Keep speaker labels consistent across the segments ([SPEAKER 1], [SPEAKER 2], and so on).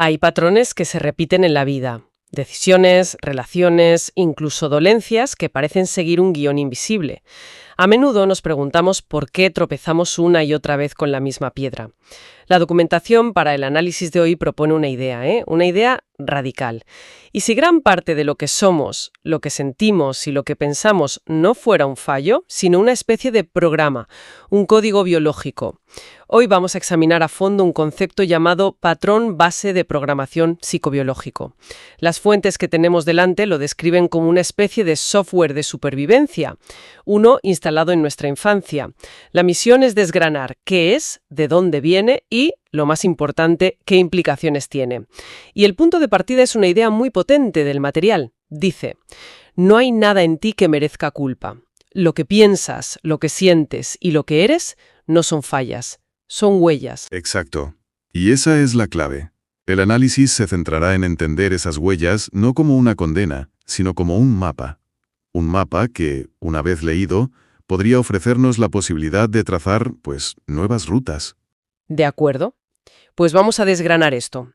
[SPEAKER 1] Hay patrones que se repiten en la vida. Decisiones, relaciones, incluso dolencias que parecen seguir un guión invisible. A menudo nos preguntamos por qué tropezamos una y otra vez con la misma piedra. La documentación para el análisis de hoy propone una idea, una idea radical. Y si gran parte de lo que somos, lo que sentimos y lo que pensamos no fuera un fallo, sino una especie de programa, un código biológico. Hoy vamos a examinar a fondo un concepto llamado patrón base de programación psicobiológico. Las fuentes que tenemos delante lo describen como una especie de software de supervivencia, uno instalado en nuestra infancia. La misión es desgranar qué es, de dónde viene y, lo más importante, qué implicaciones tiene. Y el punto de partida es una idea muy potente del material. Dice, no hay nada en ti que merezca culpa. Lo que piensas, lo que sientes y lo que eres no son fallas, son huellas.
[SPEAKER 2] Exacto. Y esa es la clave. El análisis se centrará en entender esas huellas no como una condena, sino como un mapa. Un mapa que, una vez leído, podría ofrecernos la posibilidad de trazar, nuevas rutas.
[SPEAKER 1] ¿De acuerdo? Pues vamos a desgranar esto.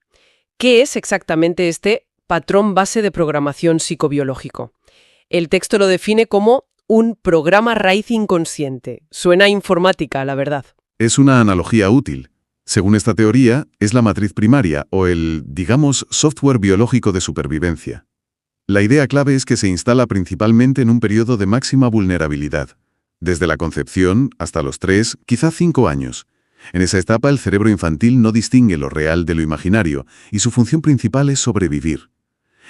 [SPEAKER 1] ¿Qué es exactamente este patrón base de programación psicobiológico? El texto lo define como un programa raíz inconsciente. Suena a informática, la verdad.
[SPEAKER 2] Es una analogía útil. Según esta teoría, es la matriz primaria o el, digamos, software biológico de supervivencia. La idea clave es que se instala principalmente en un periodo de máxima vulnerabilidad, desde la concepción hasta los 3, quizá 5 años. En esa etapa el cerebro infantil no distingue lo real de lo imaginario y su función principal es sobrevivir.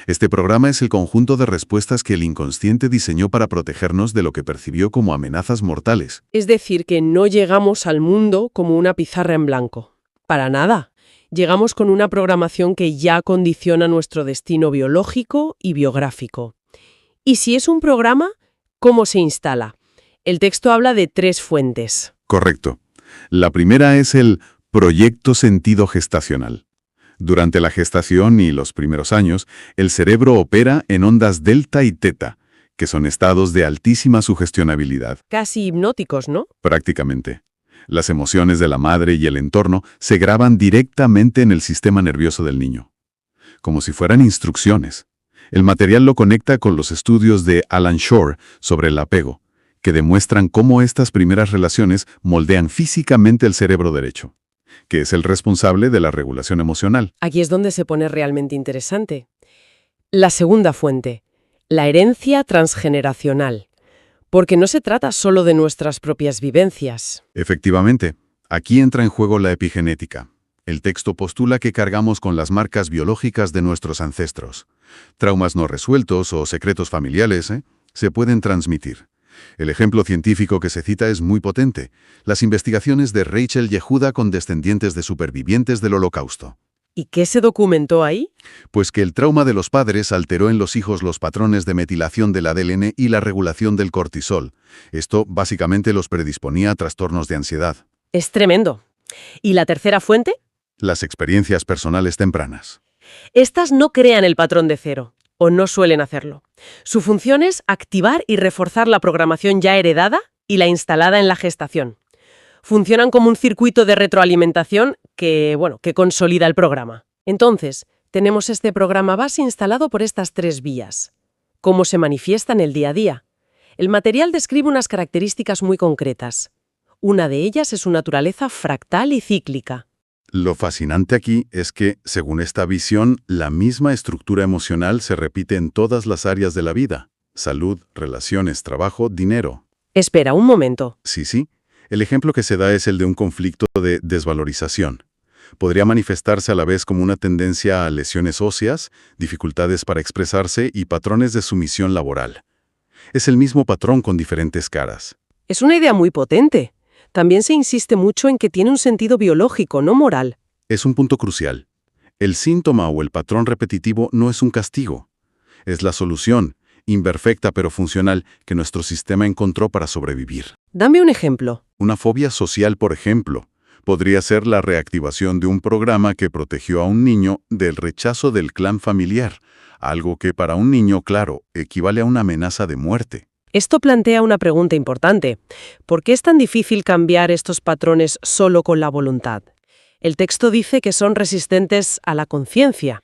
[SPEAKER 2] Este programa es el conjunto de respuestas que el inconsciente diseñó para protegernos de lo que percibió como amenazas mortales.
[SPEAKER 1] Es decir, que no llegamos al mundo como una pizarra en blanco. Para nada. Llegamos con una programación que ya condiciona nuestro destino biológico y biográfico. Y si es un programa, ¿cómo se instala? El texto habla de 3 fuentes.
[SPEAKER 2] Correcto. La primera es el proyecto sentido gestacional. Durante la gestación y los primeros años, el cerebro opera en ondas delta y teta, que son estados de altísima sugestionabilidad.
[SPEAKER 1] Casi hipnóticos, ¿no?
[SPEAKER 2] Prácticamente. Las emociones de la madre y el entorno se graban directamente en el sistema nervioso del niño, como si fueran instrucciones. El material lo conecta con los estudios de Alan Shore sobre el apego, que demuestran cómo estas primeras relaciones moldean físicamente el cerebro derecho, que es el responsable de la regulación emocional.
[SPEAKER 1] Aquí es donde se pone realmente interesante. La segunda fuente, la herencia transgeneracional. Porque no se trata solo de nuestras propias vivencias.
[SPEAKER 2] Efectivamente, aquí entra en juego la epigenética. El texto postula que cargamos con las marcas biológicas de nuestros ancestros. Traumas no resueltos o secretos familiares, se pueden transmitir. El ejemplo científico que se cita es muy potente. Las investigaciones de Rachel Yehuda con descendientes de supervivientes del Holocausto.
[SPEAKER 1] ¿Y qué se documentó ahí?
[SPEAKER 2] Pues que el trauma de los padres alteró en los hijos los patrones de metilación del ADN y la regulación del cortisol. Esto básicamente los predisponía a trastornos de ansiedad.
[SPEAKER 1] Es tremendo. ¿Y la tercera fuente?
[SPEAKER 2] Las experiencias personales tempranas.
[SPEAKER 1] Estas no crean el patrón de cero, o no suelen hacerlo. Su función es activar y reforzar la programación ya heredada y la instalada en la gestación. Funcionan como un circuito de retroalimentación que consolida el programa. Entonces, tenemos este programa base instalado por estas 3 vías. ¿Cómo se manifiesta en el día a día? El material describe unas características muy concretas. Una de ellas es su naturaleza fractal y cíclica.
[SPEAKER 2] Lo fascinante aquí es que, según esta visión, la misma estructura emocional se repite en todas las áreas de la vida. Salud, relaciones, trabajo, dinero.
[SPEAKER 1] Espera un momento.
[SPEAKER 2] Sí. El ejemplo que se da es el de un conflicto de desvalorización. Podría manifestarse a la vez como una tendencia a lesiones óseas, dificultades para expresarse y patrones de sumisión laboral. Es el mismo patrón con diferentes caras.
[SPEAKER 1] Es una idea muy potente. También se insiste mucho en que tiene un sentido biológico, no moral.
[SPEAKER 2] Es un punto crucial. El síntoma o el patrón repetitivo no es un castigo. Es la solución, imperfecta pero funcional, que nuestro sistema encontró para sobrevivir.
[SPEAKER 1] Dame un ejemplo.
[SPEAKER 2] Una fobia social, por ejemplo, podría ser la reactivación de un programa que protegió a un niño del rechazo del clan familiar, algo que para un niño, claro, equivale a una amenaza de muerte.
[SPEAKER 1] Esto plantea una pregunta importante. ¿Por qué es tan difícil cambiar estos patrones solo con la voluntad? El texto dice que son resistentes a la conciencia.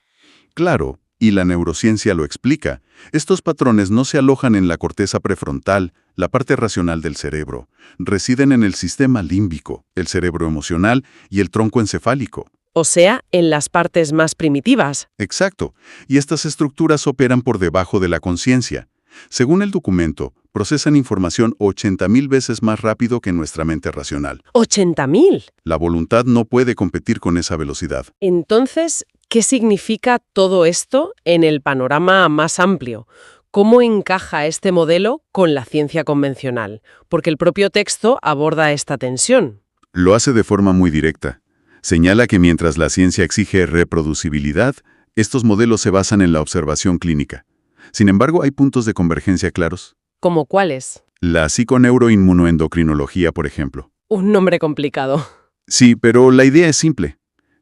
[SPEAKER 2] Claro, y la neurociencia lo explica. Estos patrones no se alojan en la corteza prefrontal, la parte racional del cerebro. Residen en el sistema límbico, el cerebro emocional y el tronco encefálico.
[SPEAKER 1] O sea, en las partes más primitivas.
[SPEAKER 2] Exacto, y estas estructuras operan por debajo de la conciencia. Según el documento, procesan información 80.000 veces más rápido que nuestra mente racional.
[SPEAKER 1] ¡80.000!
[SPEAKER 2] La voluntad no puede competir con esa velocidad.
[SPEAKER 1] Entonces, ¿qué significa todo esto en el panorama más amplio? ¿Cómo encaja este modelo con la ciencia convencional? Porque el propio texto aborda esta tensión.
[SPEAKER 2] Lo hace de forma muy directa. Señala que mientras la ciencia exige reproducibilidad, estos modelos se basan en la observación clínica. Sin embargo, hay puntos de convergencia claros.
[SPEAKER 1] ¿Cómo cuáles?
[SPEAKER 2] La psiconeuroinmunoendocrinología, por ejemplo.
[SPEAKER 1] Un nombre complicado.
[SPEAKER 2] Sí, pero la idea es simple.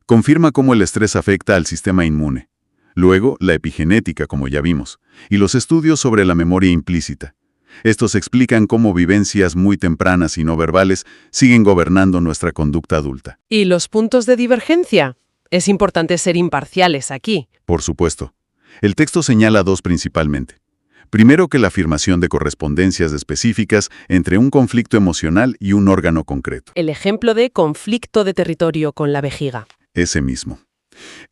[SPEAKER 2] Confirma cómo el estrés afecta al sistema inmune. Luego, la epigenética, como ya vimos, y los estudios sobre la memoria implícita. Estos explican cómo vivencias muy tempranas y no verbales siguen gobernando nuestra conducta adulta.
[SPEAKER 1] ¿Y los puntos de divergencia? Es importante ser imparciales aquí.
[SPEAKER 2] Por supuesto. El texto señala dos principalmente. Primero, que la afirmación de correspondencias específicas entre un conflicto emocional y un órgano concreto.
[SPEAKER 1] El ejemplo de conflicto de territorio con la vejiga.
[SPEAKER 2] Ese mismo.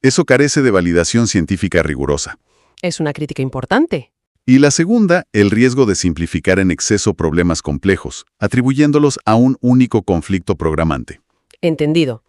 [SPEAKER 2] Eso carece de validación científica rigurosa.
[SPEAKER 1] Es una crítica importante.
[SPEAKER 2] Y la segunda, el riesgo de simplificar en exceso problemas complejos, atribuyéndolos a un único conflicto programante.
[SPEAKER 1] Entendido.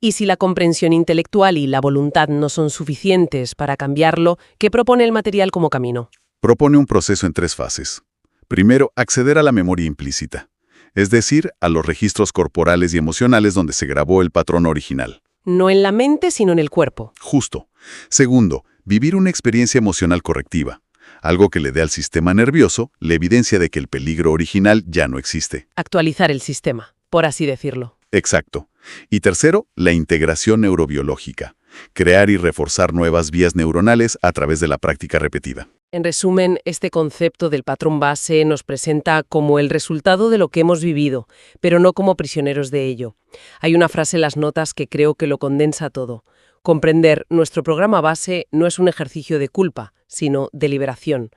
[SPEAKER 1] Y si la comprensión intelectual y la voluntad no son suficientes para cambiarlo, ¿qué propone el material como camino?
[SPEAKER 2] Propone un proceso en 3 fases. Primero, acceder a la memoria implícita, es decir, a los registros corporales y emocionales donde se grabó el patrón original.
[SPEAKER 1] No en la mente, sino en el cuerpo.
[SPEAKER 2] Justo. Segundo, vivir una experiencia emocional correctiva, algo que le dé al sistema nervioso la evidencia de que el peligro original ya no existe.
[SPEAKER 1] Actualizar el sistema, por así decirlo.
[SPEAKER 2] Exacto. Y tercero, la integración neurobiológica, crear y reforzar nuevas vías neuronales a través de la práctica repetida.
[SPEAKER 1] En resumen, este concepto del patrón base nos presenta como el resultado de lo que hemos vivido, pero no como prisioneros de ello. Hay una frase en las notas que creo que lo condensa todo. Comprender nuestro programa base no es un ejercicio de culpa, sino de liberación.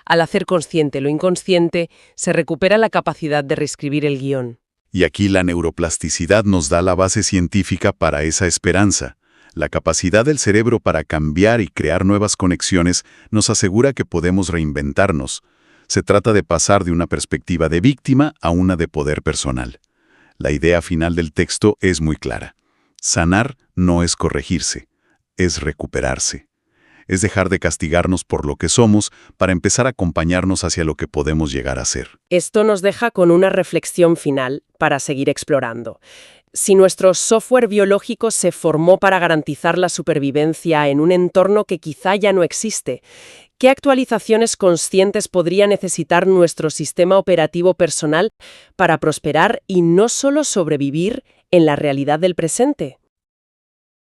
[SPEAKER 1] Al hacer consciente lo inconsciente, se recupera la capacidad de reescribir el guión.
[SPEAKER 2] Y aquí la neuroplasticidad nos da la base científica para esa esperanza. La capacidad del cerebro para cambiar y crear nuevas conexiones nos asegura que podemos reinventarnos. Se trata de pasar de una perspectiva de víctima a una de poder personal. La idea final del texto es muy clara. Sanar no es corregirse, es recuperarse. Es dejar de castigarnos por lo que somos para empezar a acompañarnos hacia lo que podemos llegar a ser.
[SPEAKER 1] Esto nos deja con una reflexión final para seguir explorando. Si nuestro software biológico se formó para garantizar la supervivencia en un entorno que quizá ya no existe, ¿qué actualizaciones conscientes podría necesitar nuestro sistema operativo personal para prosperar y no solo sobrevivir en la realidad del presente?